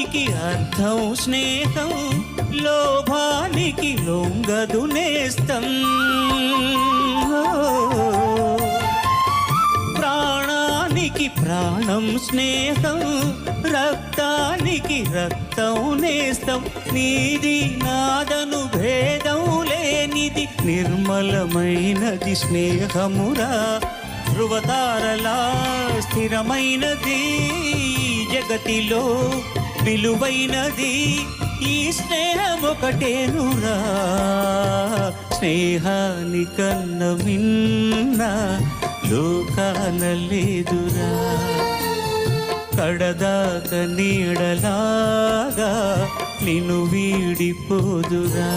త్యాగానికి అర్థం స్నేహం, లోభానికి లొంగదు నేస్తం. ప్రాణానికి ప్రాణం స్నేహం, రక్తానికి రక్తం నేస్తం. నీది నాదను భేదం లేనిది నిర్మలమైనది స్నేహమురా. ధృవతారలా స్థిరమైనది జగతిలో విలువైనది ఈ స్నేహం ఒకటేనురా. స్నేహానికన్న మిన్న లోకాన లేదురా. కడదాక నీడలాగా నిన్ను వీడిపోదురా.